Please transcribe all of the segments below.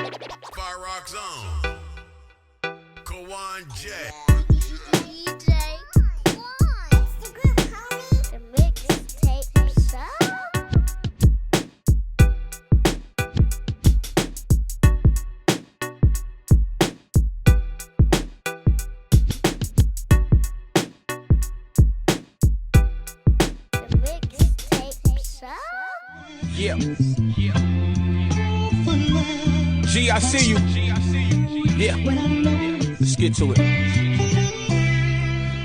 Fire Rock Zone. Kawan J. DJ One. The mixtape show. The mixtape show. Yeah. G, I see you. Yeah. Let's get to it.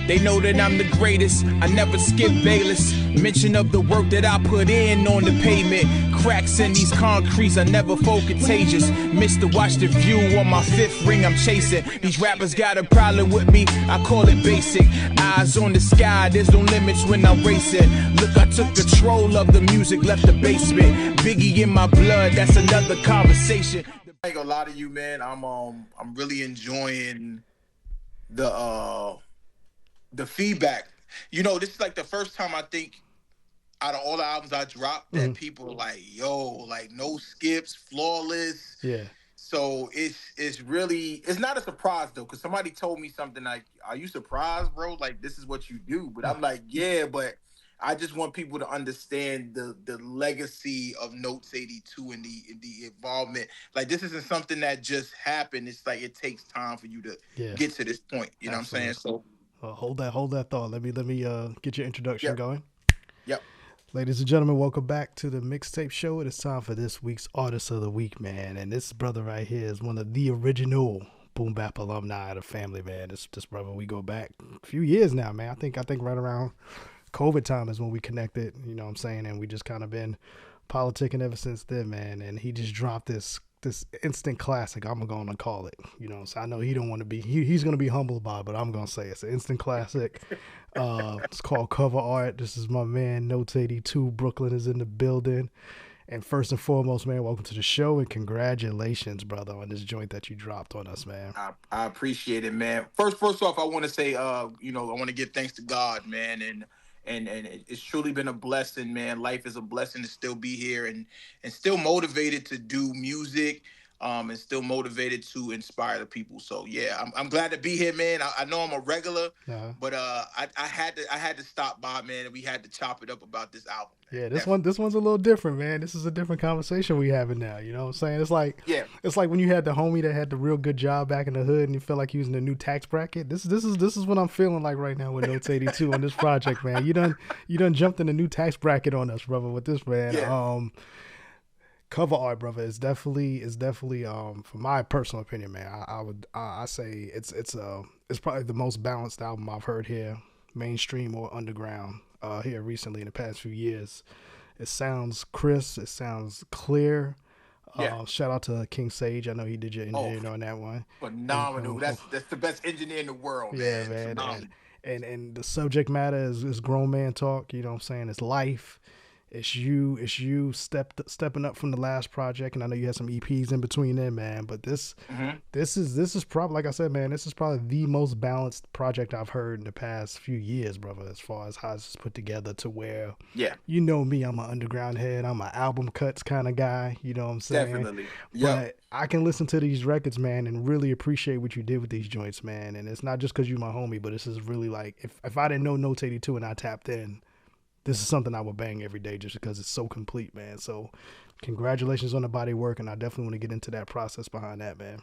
They know that I'm the greatest. I never skip Bayless. Mention of the work that I put in on the pavement. Cracks in these concretes, I never fall contagious. Missed to watch the view on my fifth ring I'm chasing. These rappers got a problem with me, I call it basic. Eyes on the sky, there's no limits when I'm racing. Look, I took control of the music, left the basement. Biggie in my blood, that's another conversation. I ain't gonna lie to you, man. I'm really enjoying the feedback. You know, this is like the first time I think out of all the albums I dropped that people are like, yo, like no skips, flawless. Yeah. So it's really, it's not a surprise though, because somebody told me something like, are you surprised, bro? Like this is what you do. But I'm like, yeah, but I just want people to understand the legacy of Notes 82 and the involvement. Like this isn't something that just happened. It's like it takes time for you to get to this point. You know what I'm saying? So hold that thought. Let me get your introduction going. Yep. Ladies and gentlemen, welcome back to the Mixtape Show. It is time for this week's Artist of the Week, man. And this brother right here is one of the original Boom Bap alumni of the family, man. This brother, we go back a few years now, man. I think right around COVID time is when we connected, you know what I'm saying? And we just kind of been politicking ever since then, man. And he just dropped this instant classic, I'm going to call it, you know. So I know he don't want to be, he's going to be humble about it, but I'm going to say it's an instant classic. It's called Cover Art. This is my man, NotesEightyTwo. Brooklyn is in the building. And first and foremost, man, welcome to the show and congratulations, brother, on this joint that you dropped on us, man. I appreciate it, man. First off, I want to say, you know, I want to give thanks to God, man, and it's truly been a blessing, man. Life is a blessing to still be here and still motivated to do music, and still motivated to inspire the people. So yeah, I'm glad to be here, man. I know I'm a regular, but I had to stop by, man, and we had to chop it up about this album. Man. Yeah, this one's a little different, man. This is a different conversation we having now. You know what I'm saying? It's like when you had the homie that had the real good job back in the hood, and you feel like he was in the new tax bracket. This is what I'm feeling like right now with Notes 82 on this project, man. You done jumped in the new tax bracket on us, brother, with this, man. Yeah. Cover art, brother, is definitely from my personal opinion, man. I say it's probably the most balanced album I've heard here, mainstream or underground, here recently in the past few years. It sounds crisp, it sounds clear. Shout out to King Sage. I know he did your engineering on that one. Phenomenal. That's the best engineer in the world, man. Yeah, man. And the subject matter is grown man talk, you know what I'm saying? It's life. It's you stepping up from the last project, and I know you had some EPs in between them, man. But this is probably, like I said, man, this is probably the most balanced project I've heard in the past few years, brother. As far as how it's put together, to where, you know me, I'm an underground head, I'm an album cuts kind of guy. You know what I'm saying? Definitely. But I can listen to these records, man, and really appreciate what you did with these joints, man. And it's not just because you my homie, but this is really like, if I didn't know Notes 82 and I tapped in, this is something I would bang every day just because it's so complete, man. So congratulations on the body work, and I definitely want to get into that process behind that, man.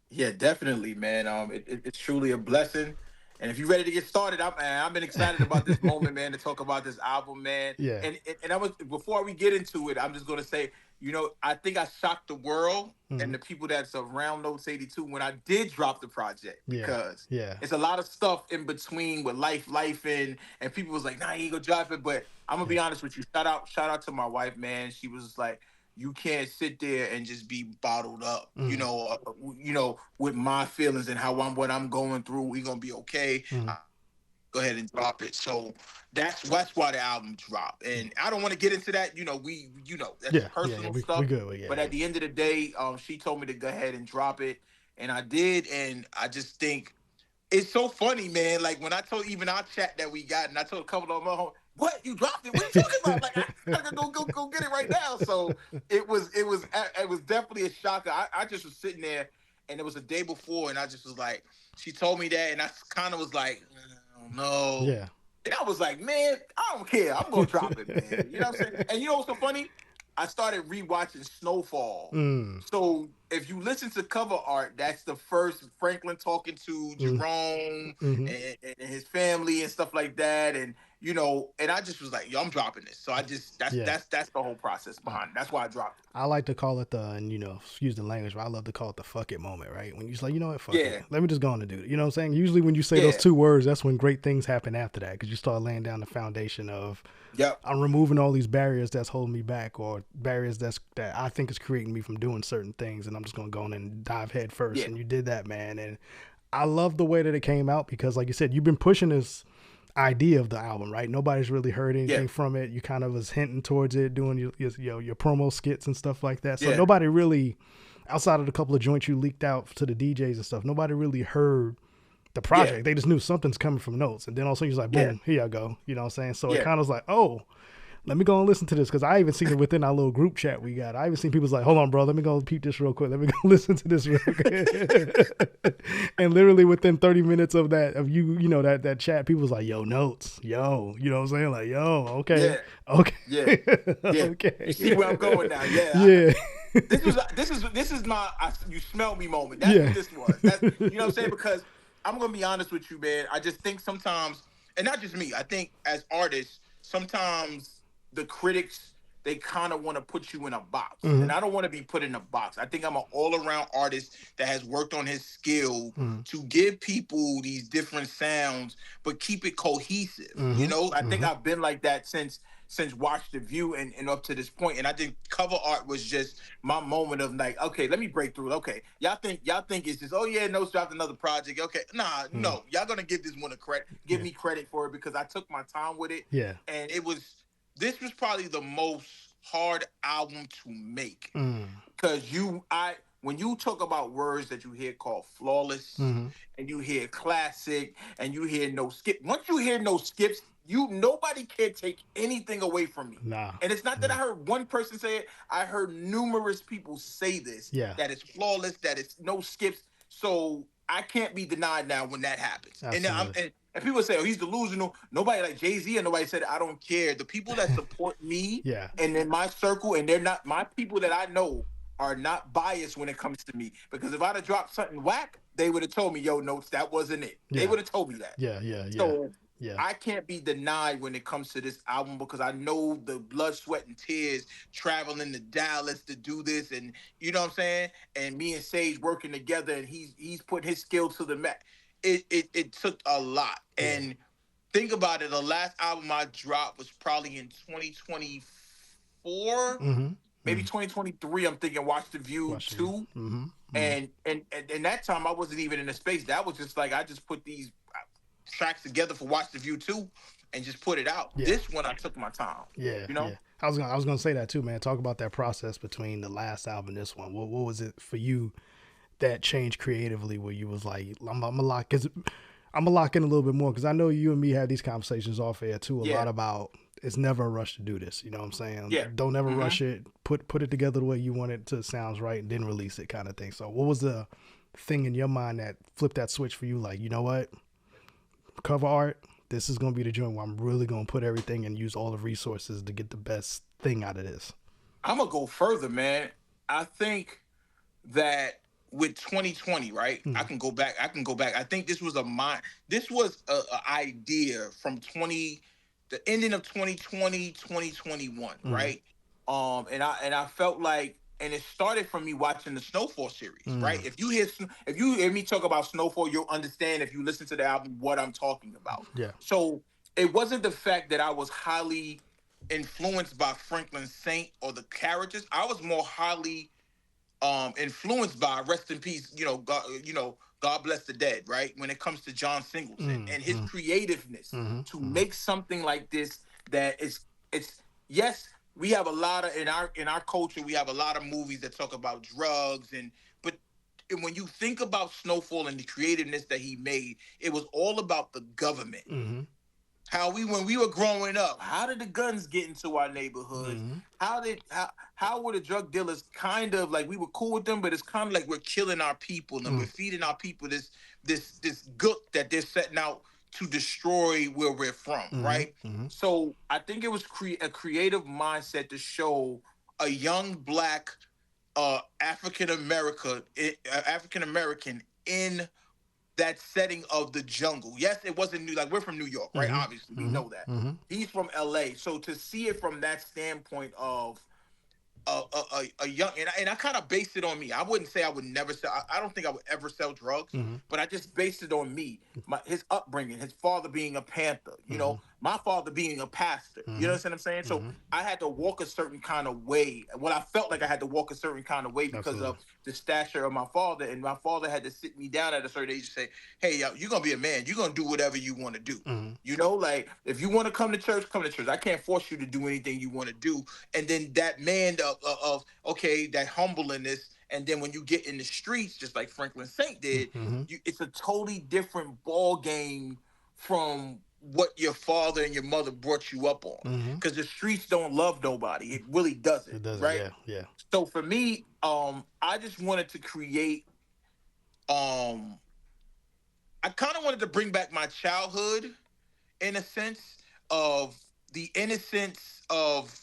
Yeah, definitely, man. It's truly a blessing. And if you're ready to get started, I've been excited about this moment, man, to talk about this album, man. Yeah. And I was, before we get into it, I'm just gonna say, you know, I think I shocked the world and the people that's around Notes 82 when I did drop the project, because it's a lot of stuff in between with life and people was like, nah, you ain't gonna drop it. But I'm gonna be honest with you. Shout out to my wife, man. She was like, you can't sit there and just be bottled up, you know, with my feelings and what I'm going through. We gonna be okay. Go ahead and drop it. So that's why the album dropped. And I don't want to get into that. You know, that's personal stuff. We good. But at the end of the day, she told me to go ahead and drop it, and I did. And I just think it's so funny, man. Like when I told even our chat that we got, and I told a couple of them, what, you dropped it? What are you talking about? Like, I gotta go get it right now. So it was definitely a shocker. I just was sitting there, and it was the day before, and I just was like, she told me that, and I kind of was like, oh, no. Yeah. And I was like, man, I don't care. I'm gonna drop it, man. You know what I'm saying? And you know what's so funny? I started rewatching Snowfall. So if you listen to cover art, that's the first Franklin talking to Jerome and his family and stuff like that. And you know, and I just was like, yo, I'm dropping this. So I just that's the whole process behind it. That's why I dropped it. I like to call it the, and you know, excuse the language, but I love to call it the fuck it moment, right? When you're just like, you know what, fuck it. Let me just go on and do it. You know what I'm saying? Usually when you say those two words, that's when great things happen after that, because you start laying down the foundation of, I'm removing all these barriers that's holding me back, or barriers that I think is creating me from doing certain things, and I'm just going to go in and dive head first. And you did that, man. And I love the way that it came out, because like you said, you've been pushing this idea of the album, right? Nobody's really heard anything from it. You kind of was hinting towards it, doing your promo skits and stuff like that. So nobody really, outside of the couple of joints you leaked out to the DJs and stuff, nobody really heard the project. They just knew something's coming from Notes. And then also you're like, boom, here y'all go. You know what I'm saying? So it kind of was like, oh, let me go and listen to this, because I even seen it within our little group chat we got. I even seen people's like, hold on, bro, let me go peep this real quick. Let me go listen to this real quick. And literally within 30 minutes of that, of you know, that chat, people was like, yo, Notes, yo, you know what I'm saying? Like, yo, okay. Okay. Okay. You see where I'm going now. This is my you smell me moment. That's what this was. That's, you know what I'm saying? Because I'm going to be honest with you, man. I just think sometimes, and not just me, I think as artists, sometimes the critics, they kind of want to put you in a box. And I don't want to be put in a box. I think I'm an all-around artist that has worked on his skill to give people these different sounds, but keep it cohesive. You know, I think I've been like that since Watch the View and up to this point. And I think cover art was just my moment of like, okay, let me break through. Okay, y'all think it's just, oh yeah, Notes dropped another project. Okay, no, y'all gonna give this one a credit, give me credit for it, because I took my time with it. And this was probably the most hard album to make, because when you talk about words that you hear called flawless, and you hear classic, and you hear no skip. Once you hear no skips, nobody can take anything away from me. And it's not that I heard one person say it. I heard numerous people say this. That it's flawless, that it's no skips. So I can't be denied now when that happens. And people say, oh, he's delusional. Nobody like Jay-Z and nobody said, I don't care. The people that support me and in my circle, and they're not, my people that I know are not biased when it comes to me. Because if I'd have dropped something whack, they would have told me, yo, Notes, that wasn't it. They would have told me that. So I can't be denied when it comes to this album, because I know the blood, sweat, and tears traveling to Dallas to do this, and you know what I'm saying? And me and Sage working together, and he's put his skill to the max. It took a lot. And think about it, the last album I dropped was probably in 2024, maybe 2023. I'm thinking Watch the View 2. And that time I wasn't even in the space. That was just like, I just put these tracks together for Watch the View 2 and just put it out. This one I took my time. You know? I was gonna say that too, man. Talk about that process between the last album and this one. What was it for you that changed creatively, where you was like, I'm gonna lock in a little bit more, because I know you and me had these conversations off air too, a lot about it's never a rush to do this. You know what I'm saying? Don't ever rush it. Put it together the way you want it to sounds right, and then release it, kind of thing. So what was the thing in your mind that flipped that switch for you? Like, you know what? Cover art, this is gonna be the joint where I'm really gonna put everything and use all the resources to get the best thing out of this. I'm gonna go further, man. I think that with 2020, right? I can go back. I think this was a idea from the ending of 2020, 2021, right? And I felt like, and it started from me watching the Snowfall series, right? If you hear me talk about Snowfall, you'll understand, if you listen to the album, what I'm talking about. So it wasn't the fact that I was highly influenced by Franklin Saint or the characters. I was more highly influenced by, rest in peace, God bless the dead, right? When it comes to John Singleton and his creativeness to make something like this, that it's yes, we have a lot of in our culture, we have a lot of movies that talk about drugs, but when you think about Snowfall and the creativeness that he made, it was all about the government how when we were growing up, how did the guns get into our neighborhoods? How were the drug dealers kind of like, we were cool with them, but it's kind of like we're killing our people and we're feeding our people this gook that they're setting out to destroy where we're from, right? So I think it was a creative mindset to show a young black African American in that setting of the jungle. Yes, it wasn't new. Like, we're from New York, right? Obviously, we know that. He's from LA. So to see it from that standpoint of a young, and I kind of based it on me. I wouldn't say I would never sell. I don't think I would ever sell drugs, but I just based it on me, his upbringing, his father being a Panther, you know, my father being a pastor. You know what I'm saying? So I had to walk a certain kind of way. Well, I felt like I had to walk a certain kind of way because of the stature of my father, and my father had to sit me down at a certain age and say, "Hey, yo, you're gonna be a man. You're gonna do whatever you want to do. You know, like, if you want to come to church, come to church. I can't force you to do anything you want to do." And then that man of okay, that humbleness, and then when you get in the streets, just like Franklin Saint did, it's a totally different ball game from what your father and your mother brought you up on. Because the streets don't love nobody. It really doesn't. It doesn't, right? Yeah. So for me, I just wanted to create. I kind of wanted to bring back my childhood, in a sense, of the innocence of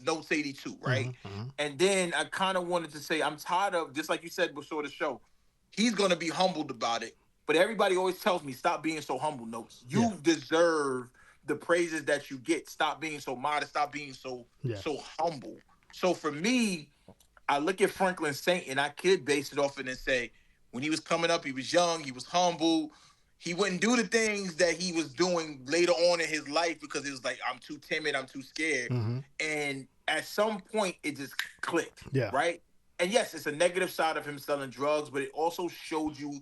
Notes 82, right? And then I kind of wanted to say, I'm tired of, just like you said before the show, he's going to be humbled about it. But everybody always tells me, stop being so humble, Notes. You deserve the praises that you get. Stop being so modest. Stop being so humble. So for me, I look at Franklin Saint, and I could base it off it and say, when he was coming up, he was young, he was humble. He wouldn't do the things that he was doing later on in his life because it was like, I'm too timid, I'm too scared. And at some point, it just clicked, right? And yes, it's a negative side of him selling drugs, but it also showed you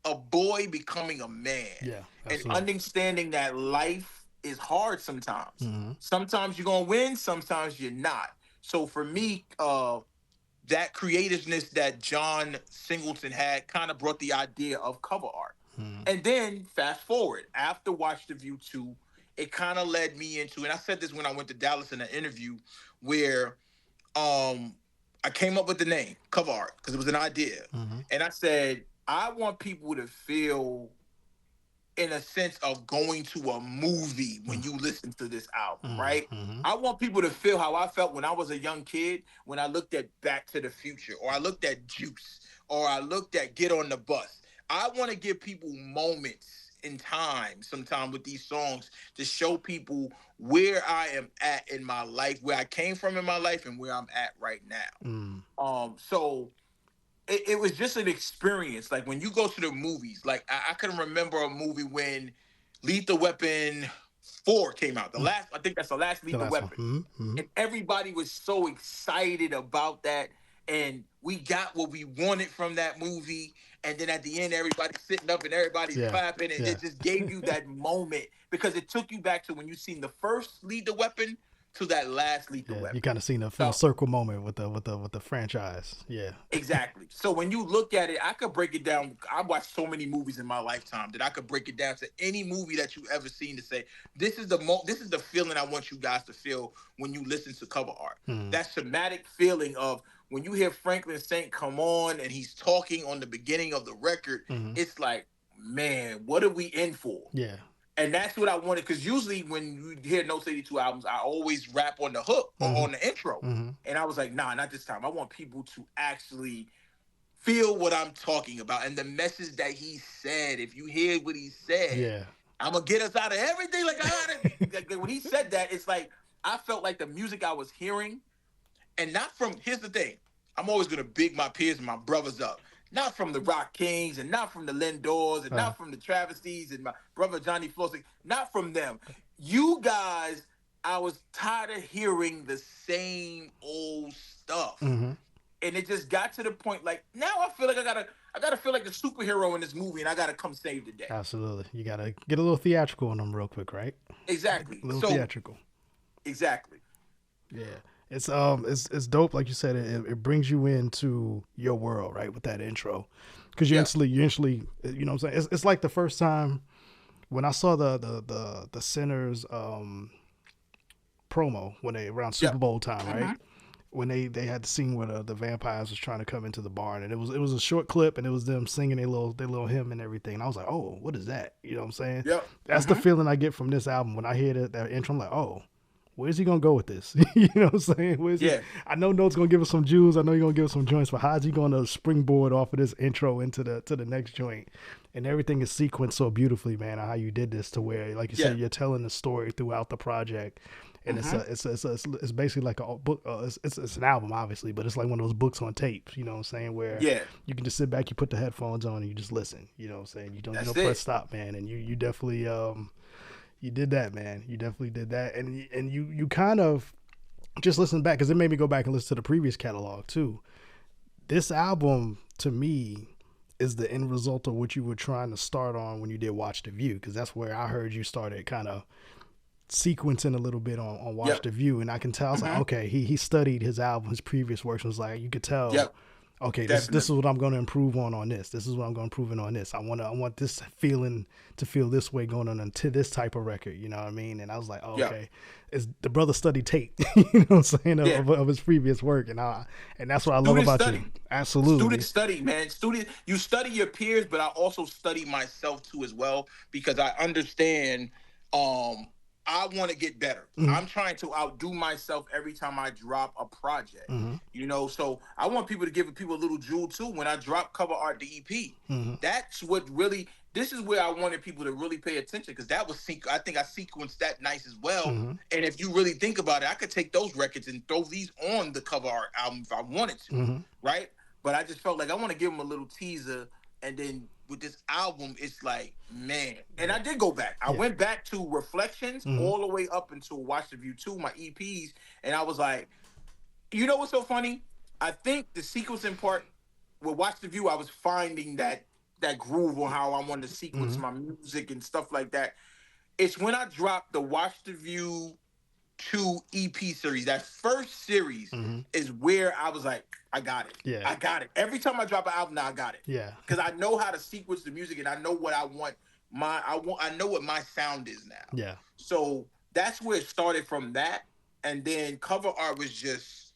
a boy becoming a man. And understanding that life is hard sometimes. Sometimes you're going to win, sometimes you're not. So for me, that creativeness that John Singleton had kind of brought the idea of cover art. And then fast forward, after Watch the View 2, it kind of led me into, and I said this when I went to Dallas in an interview, where I came up with the name cover art because it was an idea. And I said, I want people to feel in a sense of going to a movie when you listen to this album, right? I want people to feel how I felt when I was a young kid, when I looked at Back to the Future, or I looked at Juice, or I looked at Get on the Bus. I want to give people moments in time, sometime with these songs, to show people where I am at in my life, where I came from in my life, and where I'm at right now. So it was just an experience. Like, when you go to the movies, like I can remember a movie when Lethal Weapon 4 came out. I think that's the last Lethal Weapon. And everybody was so excited about that. And we got what we wanted from that movie. And then at the end, everybody's sitting up and everybody's clapping. And it just gave you that moment, because it took you back to when you seen the first Lethal Weapon to that last Lethal Weapon. You kind of seen a full circle moment with the franchise. Exactly. So when you look at it, I could break it down. I watched so many movies in my lifetime that I could break it down to any movie that you ever seen to say, this is the feeling I want you guys to feel when you listen to cover art. That somatic feeling of when you hear Franklin Saint come on and he's talking on the beginning of the record, it's like, man, what are we in for? And that's what I wanted, because usually when you hear Notes 82 albums, I always rap on the hook or on the intro. And I was like, nah, not this time. I want people to actually feel what I'm talking about and the message that he said. If you hear what he said, I'm going to get us out of everything. Like, like, when he said that, it's like, I felt like the music I was hearing, and not from, here's the thing, I'm always going to big my peers and my brothers up. Not from the Rock Kings, and not from the Lindors, and not from the Travesties, and my brother Johnny Flossing. Not from them. You guys, I was tired of hearing the same old stuff. And it just got to the point, like, now I feel like I gotta feel like the superhero in this movie, and I gotta come save the day. Absolutely. You gotta get a little theatrical on them real quick, right? Exactly. A little theatrical. Exactly. Yeah. It's dope, like you said. It brings you into your world, right, with that intro, because you instantly, you know what I'm saying. It's like the first time when I saw the Sinners promo when they around Super Bowl time, right? When they had the scene where the vampires was trying to come into the barn, and it was a short clip, and it was them singing their little hymn and everything. And I was like, oh, what is that? You know what I'm saying? Yep. That's the feeling I get from this album when I hear that intro. I'm like, oh, where's he gonna go with this? You know what I'm saying? Where's he? I know Note's gonna give us some jewels. I know you're gonna give us some joints, but how's he gonna springboard off of this intro into the next joint? And everything is sequenced so beautifully, man. How you did this to where, like you said, you're telling the story throughout the project. And it's basically like a book. It's an album, obviously, but it's like one of those books on tape. You know what I'm saying? Where you can just sit back, you put the headphones on, and you just listen. You know what I'm saying? You don't press stop, man. And you definitely you did that, man. You definitely did that, and you kind of just listen back, because it made me go back and listen to the previous catalog too. This album to me is the end result of what you were trying to start on when you did Watch the View, because that's where I heard you started kind of sequencing a little bit on Watch the View, and I can tell, I was like, okay, he studied his album, his previous works, and was like, you could tell, okay, this is what I'm going to improve on this. This is what I'm going to improve on this. I want this feeling to feel this way going on to this type of record. You know what I mean? And I was like, oh, okay, it's the brother studied tape. You know what I'm saying, of his previous work, and that's what I love about you. Absolutely, student study, man. You study your peers, but I also study myself too as well, because I understand. I want to get better. I'm trying to outdo myself every time I drop a project. You know, so I want people to give people a little jewel too. When I drop cover art, the EP, that's what really. This is where I wanted people to really pay attention, because that was I think I sequenced that nice as well. And if you really think about it, I could take those records and throw these on the cover art album if I wanted to, right? But I just felt like I want to give them a little teaser, and then with this album, it's like, man. And I did go back. I went back to Reflections all the way up until Watch the View 2, my EPs, and I was like, you know what's so funny? I think the sequencing part with Watch the View, I was finding that groove on how I wanted to sequence my music and stuff like that. It's when I dropped the Watch the View 2 EP series, that first series is where I was like, I got it. Yeah. I got it. Every time I drop an album now, I got it. Yeah. Because I know how to sequence the music, and I know what I want. I know what my sound is now. Yeah. So that's where it started from that. And then cover art was just,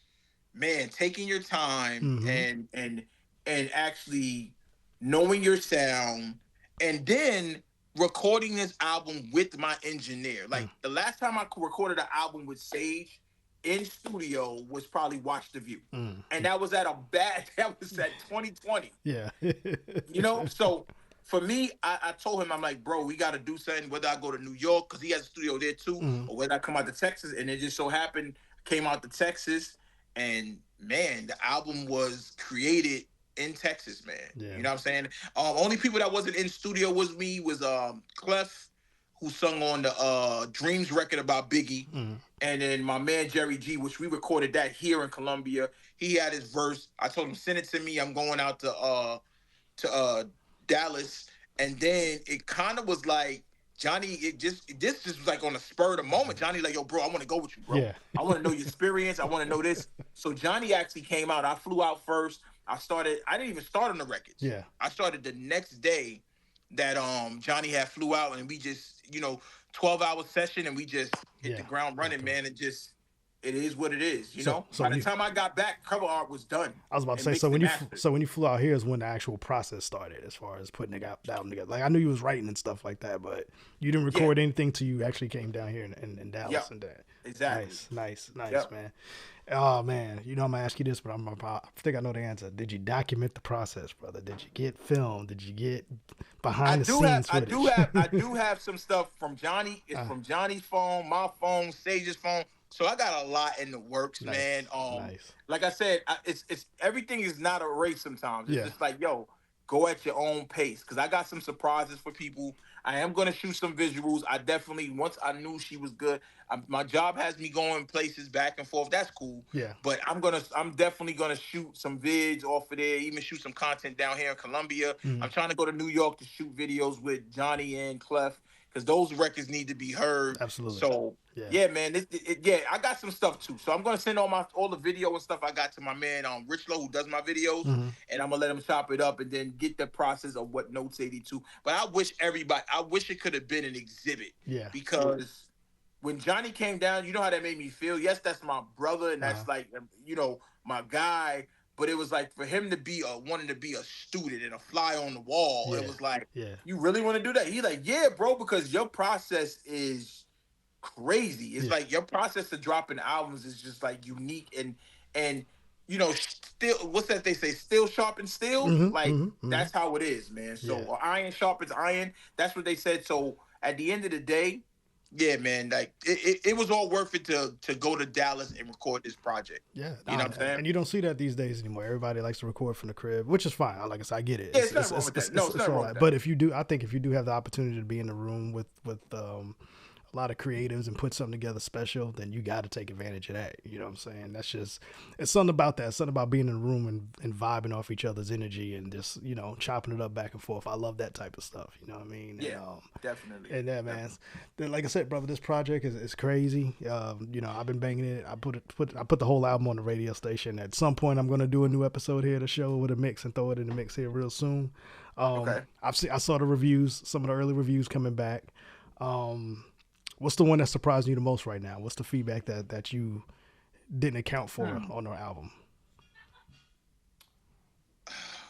man, taking your time and actually knowing your sound, and then recording this album with my engineer. Like the last time I recorded an album with Sage in studio was probably Watch the View. And that was at 2020. Yeah. You know, so for me, I told him, I'm like, bro, we got to do something, whether I go to New York, because he has a studio there too, or whether I come out to Texas. And it just so happened, came out to Texas, and man, the album was created in Texas, man. Yeah. You know what I'm saying? Only people that wasn't in studio with me was Clef, who sung on the Dreams record about Biggie, and then my man Jerry G, which we recorded that here in Columbia. He had his verse. I told him, send it to me. I'm going out to Dallas, and then it kind of was like, Johnny, this was like on the spur of the moment. Johnny like, yo, bro, I want to go with you, bro. Yeah. I want to know your experience. I want to know this. So Johnny actually came out. I flew out first. I didn't even start on the records. Yeah. I started the next day that Johnny had flew out, and we just, 12-hour session, and we just hit the ground running, man. And just, it is what it is, you know? So by the time I got back, cover art was done. I was about to say, so when you flew out here is when the actual process started as far as putting the album together. Like, I knew you was writing and stuff like that, but you didn't record anything till you actually came down here in Dallas and that. Exactly. Nice, man. Oh man, I'm gonna ask you this, but I think I know the answer. Did you document the process, brother? Did you get film? Did you get behind the scenes footage? I do have some stuff from Johnny. It's from Johnny's phone, my phone, Sage's phone. So I got a lot in the works, man. Like I said, it's everything is not a race sometimes. It's just like, yo, go at your own pace, because I got some surprises for people. I am going to shoot some visuals. I definitely, once I knew she was good, my job has me going places back and forth. That's cool. Yeah. But I'm definitely going to shoot some vids off of there, even shoot some content down here in Columbia. I'm trying to go to New York to shoot videos with Johnny and Clef. because those records need to be heard. Absolutely. So yeah, man, yeah, I got some stuff too. So I'm gonna send all the video and stuff I got to my man Rich Low, who does my videos, and I'm gonna let him chop it up and then get the process of what Notes 82. But I wish it could have been an exhibit. Yeah. Because when Johnny came down, you know how that made me feel. Yes, that's my brother, and that's like, you know, my guy. But it was like for him to be wanting to be a student and a fly on the wall. It was like, you really want to do that? He's like, yeah, bro, because your process is crazy. It's like your process of dropping albums is just like unique and you know, still, what's that they say? Still sharp and steel. That's how it is, man. So iron sharpens iron. That's what they said. So at the end of the day, yeah, man, like it was all worth it to go to Dallas and record this project. Yeah, you know what I'm saying? And you don't see that these days anymore. Everybody likes to record from the crib, which is fine. Like I said, I get it. Yeah, it's not wrong with that. No, it's not wrong with that. But if you do, I think if you do have the opportunity to be in the room with a lot of creatives and put something together special, then you got to take advantage of that. You know what I'm saying? That's just, it's something about that. It's something about being in the room and vibing off each other's energy and just, you know, chopping it up back and forth. I love that type of stuff. You know what I mean? Yeah, definitely. And yeah, man, like I said, brother, this project is crazy. You know, I've been banging it. I put the whole album on the radio station. At some point, I'm going to do a new episode here to show with a mix and throw it in the mix here real soon. I saw the reviews, some of the early reviews coming back. What's the one that surprised you the most right now? What's the feedback that you didn't account for on our album?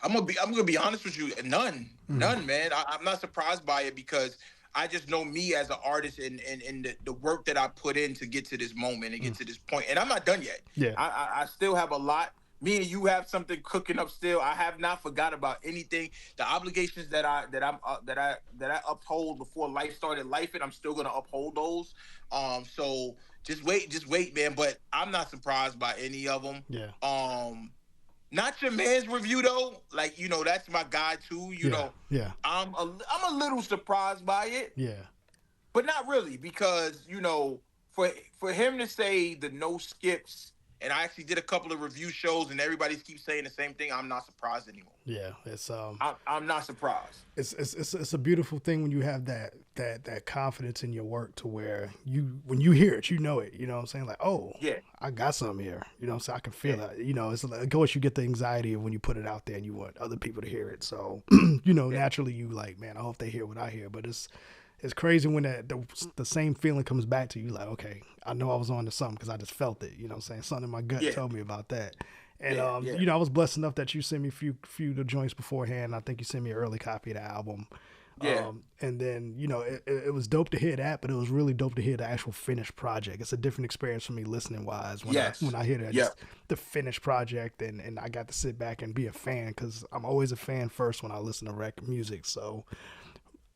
I'm gonna be honest with you. None, man. I'm not surprised by it because I just know me as an artist and the work that I put in to get to this moment and get to this point. And I'm not done yet. Yeah, I still have a lot. Me and you have something cooking up still. I have not forgot about anything. The obligations that I uphold before life started life, and I'm still gonna uphold those. So just wait, man. But I'm not surprised by any of them. Yeah. Not your man's review though. Like, you know, that's my guy too. You know. Yeah. I'm a little surprised by it. Yeah. But not really, because you know, for him to say the no skips. And I actually did a couple of review shows, and everybody keeps saying the same thing. I'm not surprised anymore. Yeah, it's I'm not surprised. It's a beautiful thing when you have that confidence in your work to where when you hear it, you know it. You know what I'm saying? Like, oh, yeah, I got something here. You know what I'm saying? I can feel it. You know, it's like, of course you get the anxiety of when you put it out there and you want other people to hear it. So, you know, naturally you like, man, I hope they hear what I hear. But it's crazy when the same feeling comes back to you, like, okay, I know I was on to something because I just felt it. You know what I'm saying? Something in my gut told me about that. And, you know, I was blessed enough that you sent me a few of the joints beforehand. I think you sent me an early copy of the album. Yeah. And then, you know, it was dope to hear that, but it was really dope to hear the actual finished project. It's a different experience for me listening wise when I hear that, just the finished project and I got to sit back and be a fan because I'm always a fan first when I listen to rap music. So,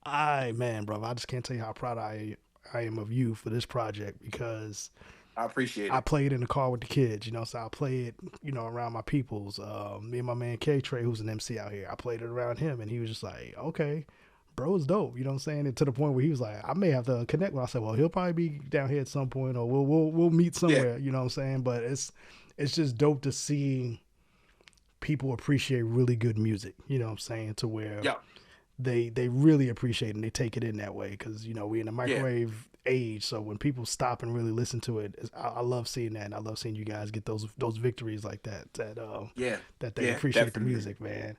man, bro, I just can't tell you how proud I am of you for this project because I appreciate it. I play it in the car with the kids, you know, so I play it, you know, around my peoples. Me and my man K-Trey, who's an MC out here, I played it around him and he was just like, okay, bro, it's dope, you know what I'm saying? And to the point where he was like, I may have to connect with. I said, well, he'll probably be down here at some point or we'll meet somewhere, you know what I'm saying? But it's just dope to see people appreciate really good music, you know what I'm saying, to where they really appreciate it and they take it in that way because, you know, we in the microwave age, so when people stop and really listen to it, I love seeing that, and I love seeing you guys get those victories like that they appreciate the music, man.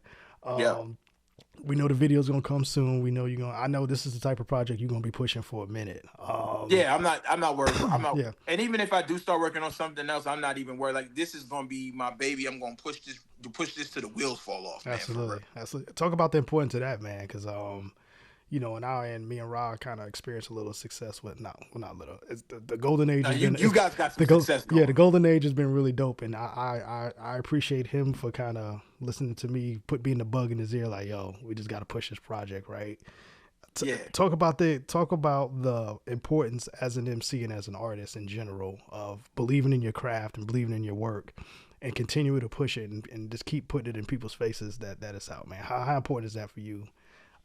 We know the video's gonna come soon. We know I know this is the type of project you're gonna be pushing for a minute. I'm not worried. I'm not. And even if I do start working on something else, I'm not even worried. Like, this is gonna be my baby. I'm gonna push this to the wheels fall off. Man, absolutely. Talk about the importance of that, man, because you know, and me and Ra kind of experienced a little success with not little. It's the golden age. You guys got some success. Yeah, the golden age has been really dope, and I appreciate him for kind of listening to me, being the bug in his ear, like, yo, we just got to push this project, right? Talk about the importance as an MC and as an artist in general of believing in your craft and believing in your work, and continue to push it and just keep putting it in people's faces that it's out, man. How important is that for you?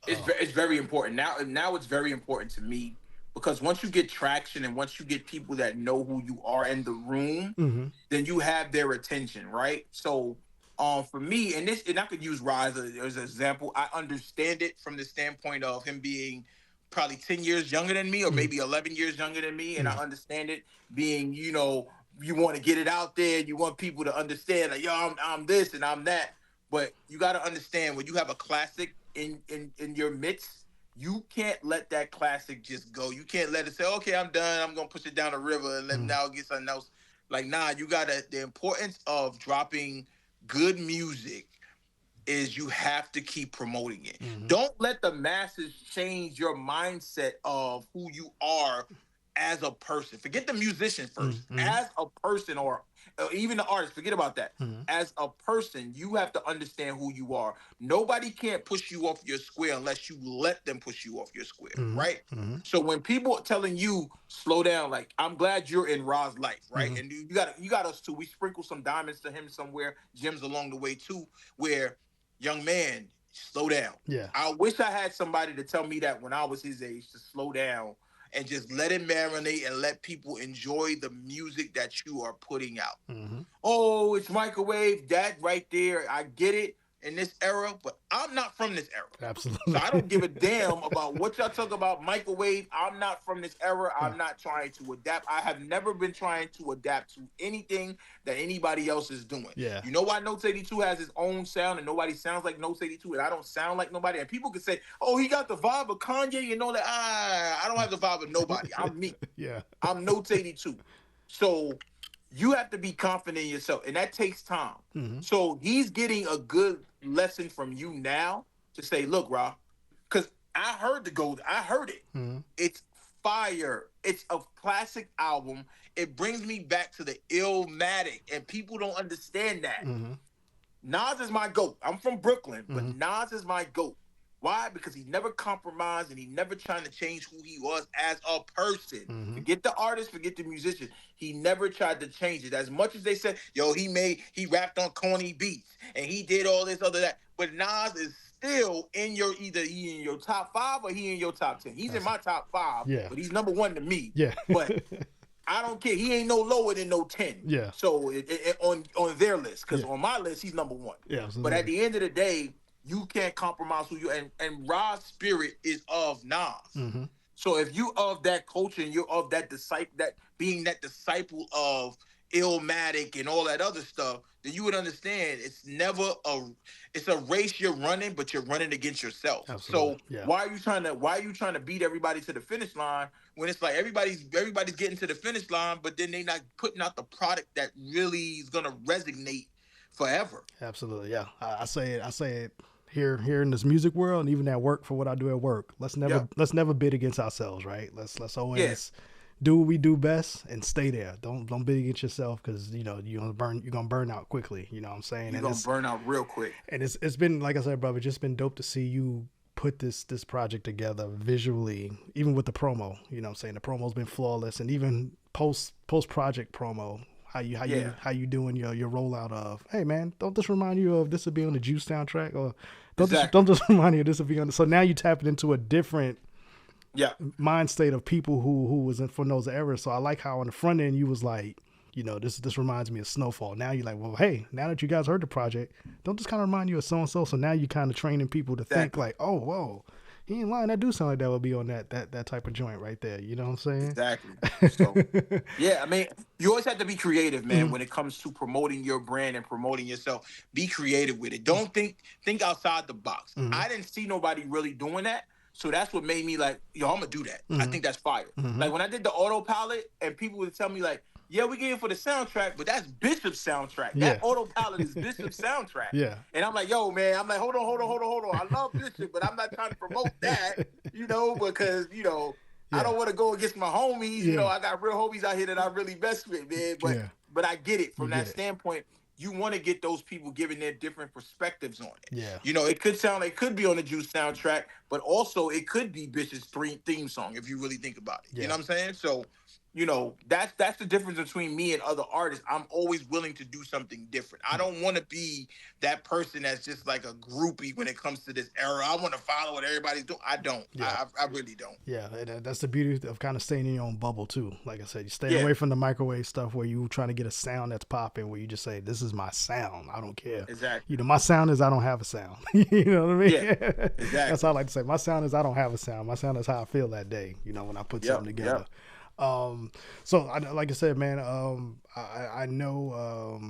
It's very important. Now it's very important to me because once you get traction and once you get people that know who you are in the room, then you have their attention, right? So for me, and I could use Rise as an example. I understand it from the standpoint of him being probably 10 years younger than me, or maybe 11 years younger than me, and I understand it being, you know, you want to get it out there, you want people to understand, like, yo, I'm this and I'm that. But you got to understand, when you have a classic in your midst, you can't let that classic just go. You can't let it say, okay, I'm done, I'm gonna push it down the river and let now get something else. Like, nah, you gotta, the importance of dropping good music is you have to keep promoting it. Don't let the masses change your mindset of who you are as a person. Forget the musician first. As a person, or even the artist, forget about that. As a person, you have to understand who you are. Nobody can't push you off your square unless you let them push you off your square, right? So when people are telling you slow down, like, I'm glad you're in Ra's life, right? And you got us too. We sprinkle some diamonds to him somewhere, gems along the way too, where, young man, slow down. Yeah. I wish I had somebody to tell me that when I was his age, to slow down and just let it marinate and let people enjoy the music that you are putting out. Oh, it's microwave. That right there, I get it in this era, but I'm not from this era. Absolutely. So I don't give a damn about what y'all talk about microwave. I'm not from this era. I'm not trying to adapt. I have never been trying to adapt to anything that anybody else is doing. Yeah. You know why Notes82 has his own sound and nobody sounds like Notes82, and I don't sound like nobody? And people can say, oh, he got the vibe of Kanye and all that. I don't have the vibe of nobody. I'm me. Yeah. I'm Notes82. So you have to be confident in yourself, and that takes time. So he's getting a good lesson from you now to say, look, Ra, because I heard it. It's fire. It's a classic album. It brings me back to the Illmatic, and people don't understand that. Nas is my GOAT. I'm from Brooklyn, but Nas is my GOAT. Why? Because he never compromised and he never trying to change who he was as a person. Forget the artist, forget the musician. He never tried to change it. As much as they said, yo, he rapped on corny beats and he did all this other that. But Nas is still in your, either he in your top 5 or he in your top 10. He's in my top 5, but he's number 1 to me. Yeah. But I don't care. He ain't no lower than no 10. Yeah. So on their list, because on my list, he's number 1. Yeah, absolutely. But at the end of the day, you can't compromise who you, and Ra's spirit is of Nas. So if you of that culture and you're of that disciple, that being that disciple of Illmatic and all that other stuff, then you would understand it's a race you're running, but you're running against yourself. Absolutely. So why are you trying to beat everybody to the finish line when it's like everybody's getting to the finish line, but then they not putting out the product that really is gonna resonate forever. Absolutely, yeah. I say it here in this music world, and even at work, for what I do at work. Let's never bid against ourselves, right? Let's always do what we do best and stay there. Don't bid against yourself, because you're gonna burn out quickly. You know what I'm saying? You're gonna burn out real quick. And it's been, like I said, brother, just been dope to see you put this project together visually, even with the promo. You know what I'm saying? The promo's been flawless, and even post project promo. How you doing your rollout of, hey man, don't this remind you of this will be on the Juice soundtrack, or don't just remind you of this will be on. So now you tapping into a different mind state of people who was in for those eras. So I like how on the front end you was like, this reminds me of Snowfall. Now you're like, well, hey, now that you guys heard the project, don't this kind of remind you of so and so. So now you kind of training people to think like, oh, whoa, he ain't lying. That do sound like that would be on that type of joint right there. You know what I'm saying? Exactly. So, I mean, you always have to be creative, man, when it comes to promoting your brand and promoting yourself. Be creative with it. Don't think outside the box. I didn't see nobody really doing that. So that's what made me like, yo, I'm going to do that. I think that's fire. Like when I did the autopilot and people would tell me like, yeah, we get it for the soundtrack, but that's Bishop's soundtrack. That autopilot is Bishop's soundtrack. Yeah. And I'm like, yo, man, I'm like, hold on. I love Bishop, but I'm not trying to promote that, because, I don't want to go against my homies. I got real homies out here that I really mess with, man. But I get it from that standpoint. You want to get those people giving their different perspectives on it. Yeah. It could be on the Juice soundtrack, but also it could be Bishop's theme song if you really think about it. You know what I'm saying? So that's the difference between me and other artists. I'm always willing to do something different. I don't want to be that person that's just like a groupie when it comes to this era. I want to follow what everybody's doing. I don't. Yeah. I really don't. Yeah, that's the beauty of kind of staying in your own bubble too. Like I said, you stay Yeah. away from the microwave stuff where you trying to get a sound that's popping. Where you just say, "This is my sound. I don't care." Exactly. My sound is I don't have a sound. You know what I mean? Yeah. Exactly. That's all I like to say. My sound is I don't have a sound. My sound is how I feel that day. When I put something together. So like I said, man, I know,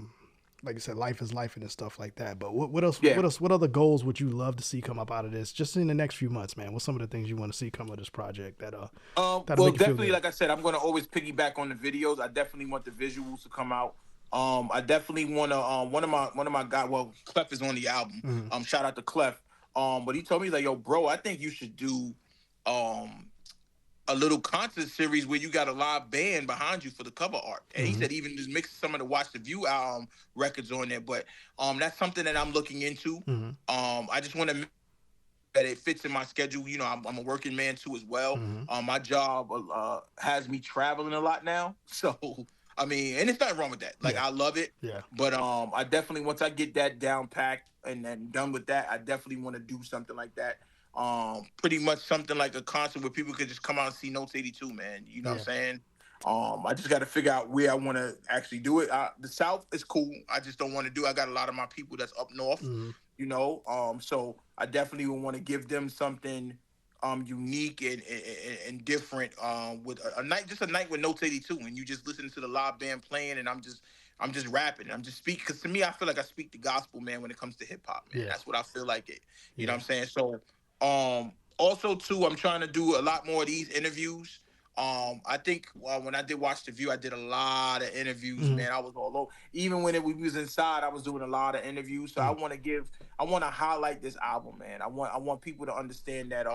like I said, life is life and stuff like that. But what else? Yeah. What other goals would you love to see come up out of this? Just in the next few months, man. What's some of the things you want to see come of this project? That'll Well, make you feel definitely, good? like I said, I'm gonna always piggyback on the videos. I definitely want the visuals to come out. I definitely want to. One of my guys. Well, Clef is on the album. Shout out to Clef. But he told me like, yo, bro, I think you should do, a little concert series where you got a live band behind you for the cover art. And he said even just mix some of the Watch the View records on there. But that's something that I'm looking into. I just want to that it fits in my schedule. I'm a working man too as well. My job has me traveling a lot now. So I mean, and it's nothing wrong with that. Like I love it. Yeah. But I definitely, once I get that down packed and then done with that, I definitely want to do something like that. Pretty much something like a concert where people could just come out and see Notes 82, man. You know what I'm saying? I just got to figure out where I want to actually do it. The South is cool. I just don't want to do. I got a lot of my people that's up north. So I definitely would want to give them something unique and different, with a night, just a night with Notes 82, and you just listen to the live band playing, and I'm just rapping. I'm just speaking, because to me, I feel like I speak the gospel, man, when it comes to hip hop, man. That's what I feel like it. You know what I'm saying? So, also too, I'm trying to do a lot more of these interviews. I think when I did Watch the View, I did a lot of interviews, man. I was all over. Even when we was inside, I was doing a lot of interviews. So I want to highlight this album, man. I want people to understand that,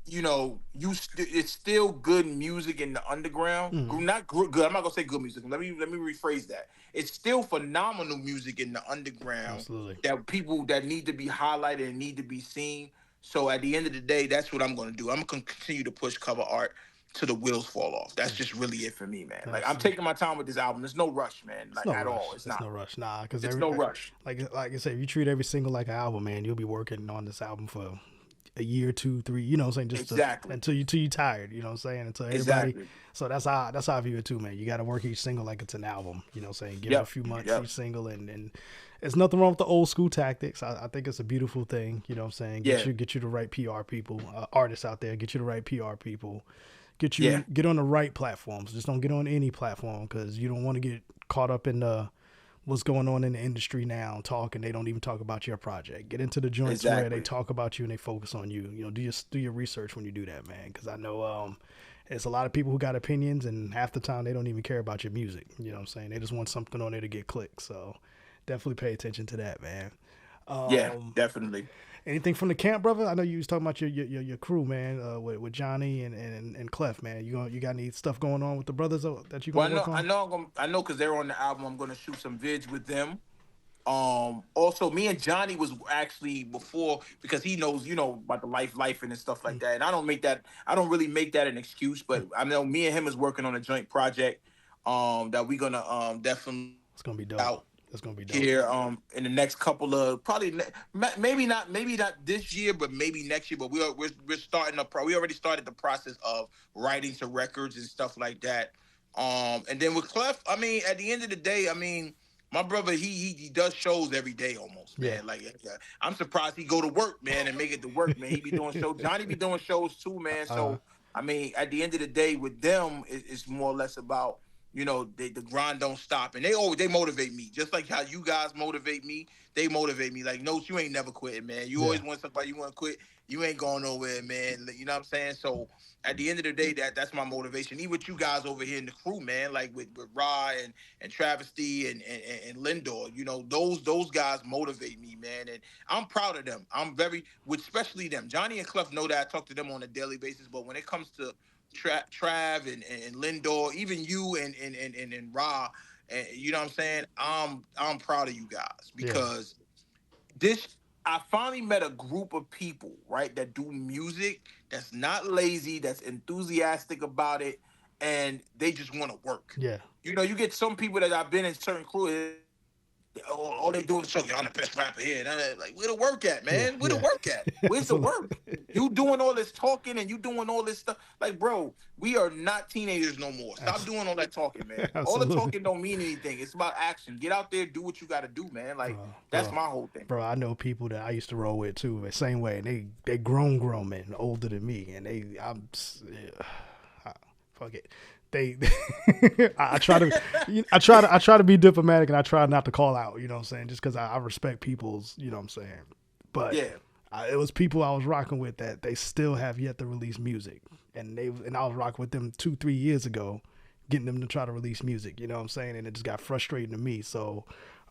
it's still good music in the underground. Not good. I'm not gonna say good music. Let me rephrase that. It's still phenomenal music in the underground. Absolutely. That people that need to be highlighted and need to be seen. So at the end of the day, that's what I'm gonna do. I'm gonna continue to push cover art till the wheels fall off. That's just really it for me, man. Like, I'm taking my time with this album. There's no rush, man. Like, at all. It's not. No rush. Nah, because It's no rush. Like I said, if you treat every single like an album, man, you'll be working on this album for a year, 2, 3. You know what I'm saying? Just Exactly. until you tired. You know what I'm saying? Until everybody. Exactly. So that's how I view it too, man. You got to work each single like it's an album. You know what I'm saying? Give it a few months each single, and there's nothing wrong with the old school tactics. I think it's a beautiful thing. You know what I'm saying? Get you the right PR people, artists out there. Get you the right PR people. Get on the right platforms. Just don't get on any platform, because you don't want to get caught up in what's going on in the industry now. They don't even talk about your project. Get into the joints where they talk about you and they focus on you. Do your research when you do that, man. Because I know there's a lot of people who got opinions, and half the time they don't even care about your music. You know what I'm saying? They just want something on there to get clicks. So definitely pay attention to that, man. Definitely. Anything from the camp, brother? I know you was talking about your crew, man, with Johnny and Clef, man. You got any stuff going on with the brothers that you gonna work on? I know, because they're on the album. I'm gonna shoot some vids with them. Also, me and Johnny was actually before, because he knows, about the life and stuff like that. And I don't really make that an excuse, but I know me and him is working on a joint project that we're gonna definitely. It's gonna be dope. Out It's gonna be dope. here in the next couple of, probably maybe not this year, but maybe next year. But we're starting we already started the process of writing to records and stuff like that. And then with Clef, I mean, at the end of the day, I mean, my brother, he does shows every day almost, man. Like, I'm surprised he go to work, man, and make it to work, man. He be doing shows. Johnny be doing shows too, man. So I mean, at the end of the day, with them, it's more or less about, the grind don't stop, and they motivate me, just like how you guys motivate me. They motivate me. Like, Notes, you ain't never quitting, man. You always want somebody, you want to quit. You ain't going nowhere, man. You know what I'm saying? So at the end of the day, that's my motivation. Even with you guys over here in the crew, man, like with Ra and Travesty and Lindor, those guys motivate me, man. And I'm proud of them. Especially them. Johnny and Clef know that I talk to them on a daily basis, but when it comes to Trav and Lindor, even you and Ra, and you know what I'm saying? I'm proud of you guys, because I finally met a group of people, right, that do music, that's not lazy, that's enthusiastic about it, and they just want to work. Yeah. You know, you get some people that I've been in certain crews. All they do is talk. I'm the best rapper here. And I'm like, where the work at, Yeah. man? Where the Yeah. work at? Where's the Absolutely. work? You doing all this talking and you doing all this stuff. Like, bro, we are not teenagers no more. Stop doing all that talking, man. All the Absolutely. talking don't mean anything. It's about action. Get out there, do what you got to do, man. Like, that's my whole thing. Bro, I know people that I used to roll with too, the same way. And they grown men, older than me, and fuck it. I try to be diplomatic, and I try not to call out. You know what I'm saying? Just because I respect people's. You know what I'm saying? But Yeah. It was people I was rocking with that they still have yet to release music, and I was rocking with them 2-3 years ago, getting them to try to release music. You know what I'm saying? And it just got frustrating to me. So,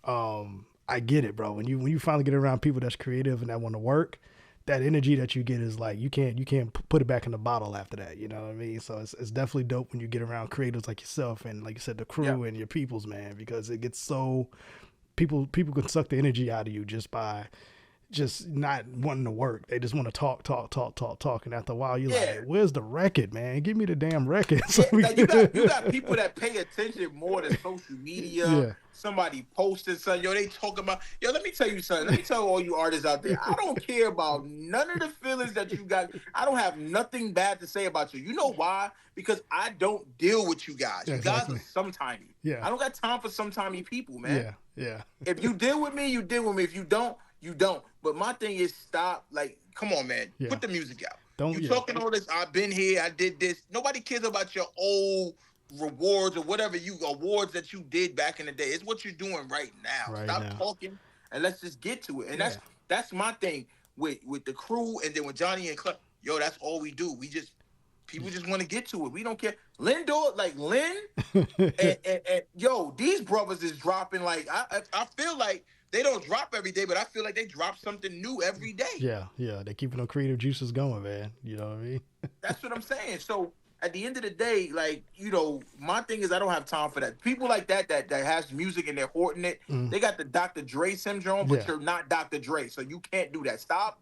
I get it, bro. When you finally get around people that's creative and that want to work, that energy that you get is like you can't put it back in the bottle after that. You know what I mean? So it's definitely dope when you get around creatives like yourself and, like you said, the crew and your peoples, man, because it gets so people can suck the energy out of you just by just not wanting to work. They just want to talk, and after a while you're like, where's the record, man? Give me the damn record. So like you got people that pay attention more than social media. Yeah. Somebody posted something, yo, they talk about, yo, let me tell you something. Let me tell all you artists out there, I don't care about none of the feelings that you got. I don't have nothing bad to say about you. You know why? Because I don't deal with you guys. You guys are sometimey. Yeah. I don't got time for sometimey people, man. Yeah. If you deal with me, you deal with me. If you don't, you don't. But my thing is stop. Like, come on, man. Put the music out. You talking all this, I've been here, I did this. Nobody cares about your old rewards or whatever awards that you did back in the day. It's what you're doing right now. Stop talking and let's just get to it. And that's my thing with the crew, and then with Johnny and Club. Yo, that's all we do. People just want to get to it. We don't care. Lynn and yo, these brothers is dropping like I feel like they don't drop every day, but I feel like they drop something new every day. Yeah. They're keeping the creative juices going, man. You know what I mean? That's what I'm saying. So at the end of the day, like, you know, my thing is I don't have time for that. People like that has music and they're hoarding it. They got the Dr. Dre syndrome, but you're not Dr. Dre, so you can't do that. Stop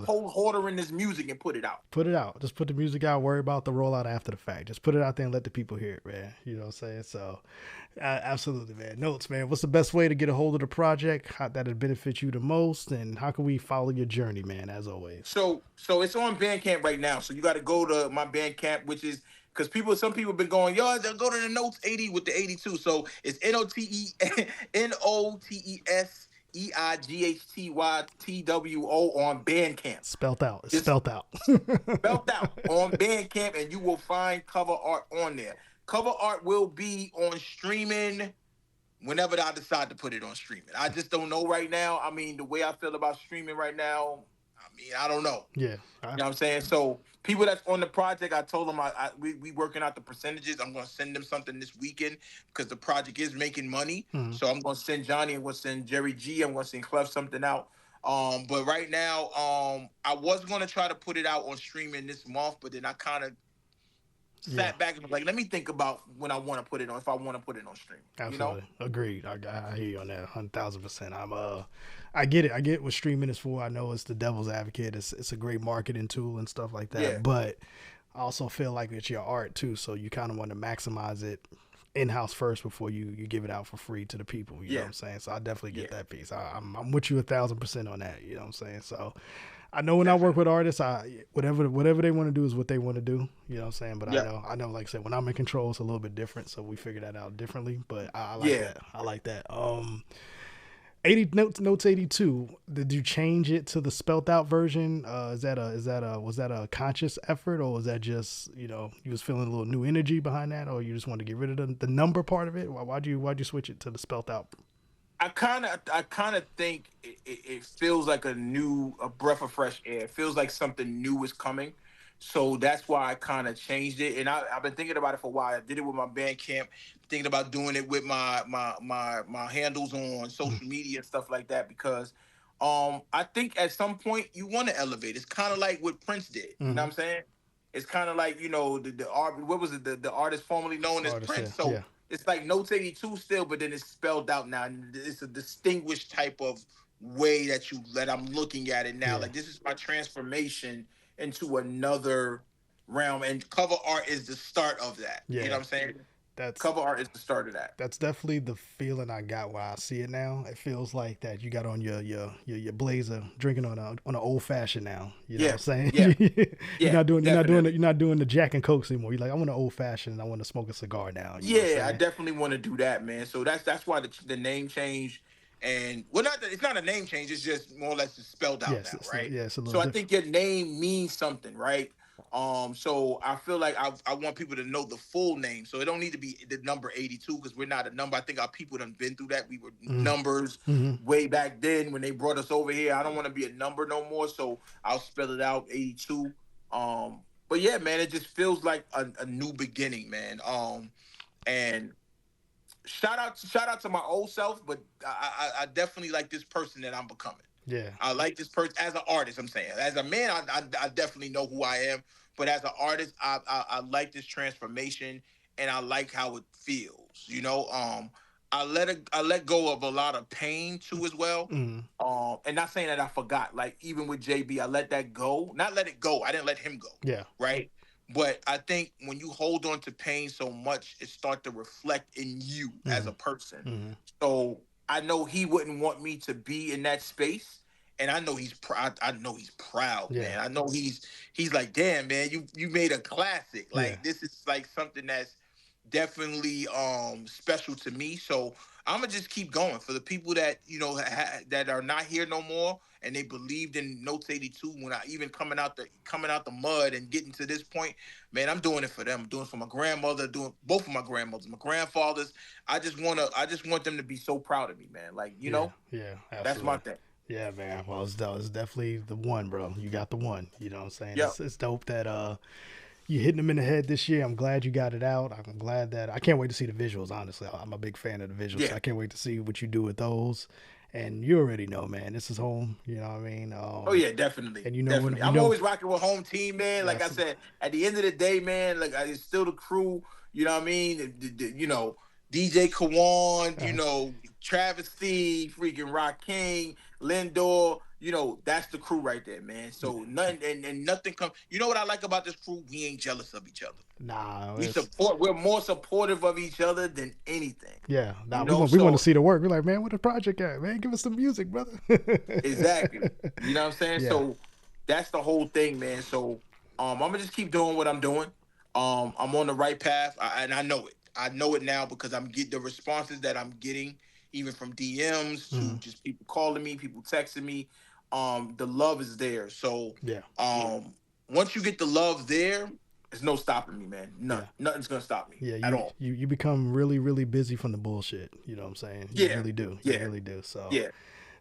hoarding this music and put it out. Put it out. Just put the music out. Worry about the rollout after the fact. Just put it out there and let the people hear it, man. You know what I'm saying? So, absolutely, man. Notes, man. What's the best way to get a hold of the project? How that'd benefit you the most, and how can we follow your journey, man? As always. So it's on Bandcamp right now. So you got to go to my Bandcamp, which is because some people have been going, yo, they'll go to the Notes 80 with the 82. So it's NotesEightyTwo on Bandcamp. Spelt out. Spelt out on Bandcamp, and you will find cover art on there. Cover art will be on streaming whenever I decide to put it on streaming. I just don't know right now. I mean, the way I feel about streaming right now, I don't know. Yeah. You know what I'm saying? So people that's on the project, I told them we working out the percentages. I'm going to send them something this weekend because the project is making money. So I'm going to send Johnny, I'm going to send Jerry G, I'm going to send Clef something out. But right now, I was going to try to put it out on streaming this month, but then I kind of sat back and was like, let me think about when I want to put it on, if I want to put it on stream. Absolutely. You know? Agreed. I hear you on that 1,000%. I get it. I get what streaming is for. I know it's the devil's advocate. It's a great marketing tool and stuff like that. Yeah. But I also feel like it's your art too. So you kind of want to maximize it in-house first before you give it out for free to the people. You know what I'm saying? So I definitely get that piece. I'm with you 1,000% on that. You know what I'm saying? So I know when I work with artists, whatever they want to do is what they want to do. You know what I'm saying? But I know, like I said, when I'm in control, it's a little bit different. So we figure that out differently. But I like that. I like that. 82. Did you change it to the spelt out version? Was that a conscious effort, or was that just, you know, you was feeling a little new energy behind that, or you just wanted to get rid of the number part of it? Why'd you switch it to the spelt out? I kind of think it feels like a breath of fresh air. It feels like something new is coming. So that's why I kind of changed it. And I've been thinking about it for a while. I did it with my Bandcamp, thinking about doing it with my handles on social media and stuff like that, because I think at some point you want to elevate. It's kind of like what Prince did. You know what I'm saying? It's kind of like, you know, the artist formerly known as Prince. Yeah. So it's like Notes 82 still, but then it's spelled out now. And it's a distinguished type of way that I'm looking at it now. Yeah. Like, this is my transformation into another realm, and cover art is the start of that. Yeah. You know what I'm saying? That's Cover art is the start of that. That's definitely the feeling I got when I see it now. It feels like that you got on your blazer, drinking on an old fashioned now. You know what I'm saying? Yeah. You're not doing the Jack and Cokes anymore. You're like, I want an old fashioned. I want to smoke a cigar now. You know what I'm I saying? definitely want to do that, man. So that's why the name change. And well, it's not a name change. It's just more or less it's spelled out Yes, now, it's right? it's a little So I different. think your name means something, right? So I feel like I want people to know the full name. So it don't need to be the number 82 because we're not a number. I think our people done been through that. We were numbers way back then when they brought us over here. I don't want to be a number no more. So I'll spell it out 82. But yeah, man, it just feels like a new beginning, man. And shout out to my old self, but I definitely like this person that I'm becoming. Yeah. I like this person as an artist. I'm saying as a man, I definitely know who I am, but as an artist, I like this transformation and I like how it feels. You know, I let go of a lot of pain too as well. And not saying that I forgot. Like even with JB, I let that go. Not let it go. I didn't let him go. Yeah. Right. But I think when you hold on to pain so much, it starts to reflect in you as a person. So I know he wouldn't want me to be in that space, and I know he's proud. I know he's proud, man. I know he's like, damn, man, you made a classic. Like this is like something that's definitely special to me. So I'm gonna just keep going for the people that that are not here no more, and they believed in Notes 82 when I even coming out the mud and getting to this point. Man, I'm doing it for them. I'm doing it for my grandmother, doing both of my grandmothers, my grandfathers. I just want them to be so proud of me, man. Like absolutely. That's my thing. Yeah, man. Well, it's definitely the one, bro. You got the one. You know what I'm saying? Yep. It's dope that you hitting them in the head this year. I'm glad you got it out. I'm glad that I can't wait to see the visuals. Honestly, I'm a big fan of the visuals. Yeah. So I can't wait to see what you do with those. And you already know, man. This is home. You know what I mean? Oh yeah, definitely. And you know definitely. I'm always rocking with home team, man. Like I said, at the end of the day, man, like it's still the crew. You know what I mean? DJ Kawan, Travis Steve, freaking Rock King, Lindor. That's the crew right there, man. So nothing and nothing comes. You know what I like about this crew? We ain't jealous of each other. Nah, we're more supportive of each other than anything. Yeah, nah, we want to see the work. We're like, man, where the project at? Man, give us some music, brother. Exactly. You know what I'm saying? Yeah. So that's the whole thing, man. So I'm gonna just keep doing what I'm doing. I'm on the right path, and I know it. I know it now because I'm getting the responses that I'm getting, even from DMs to just people calling me, people texting me. The love is there. So once you get the love there, there's no stopping me, man. Nothing's gonna stop me at all. You become really, really busy from the bullshit. You know what I'm saying? You really do. You really do. So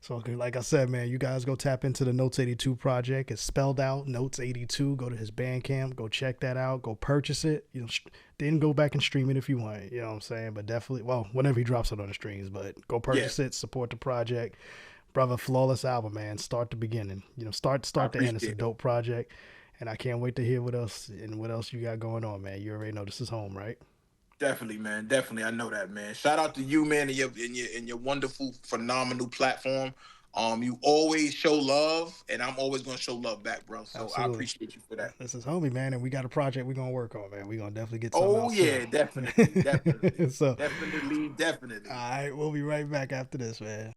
So like I said, man, you guys go tap into the Notes 82 project. It's spelled out Notes 82. Go to his Bandcamp. Go check that out. Go purchase it. Then go back and stream it if you want. You know what I'm saying? But definitely, well, whenever he drops it on the streams. But go purchase it. Support the project, brother. Flawless album, man. Start the beginning. Start to end. It's a dope project. And I can't wait to hear what else you got going on, man. You already know this is home, right? Definitely, man. Definitely, I know that, man. Shout out to you, man, and your wonderful, phenomenal platform. You always show love, and I'm always gonna show love back, bro. So absolutely. I appreciate you for that. This is homie, man, and we got a project we're gonna work on, man. We're gonna definitely get something else soon. Definitely. So definitely. All right, we'll be right back after this, man.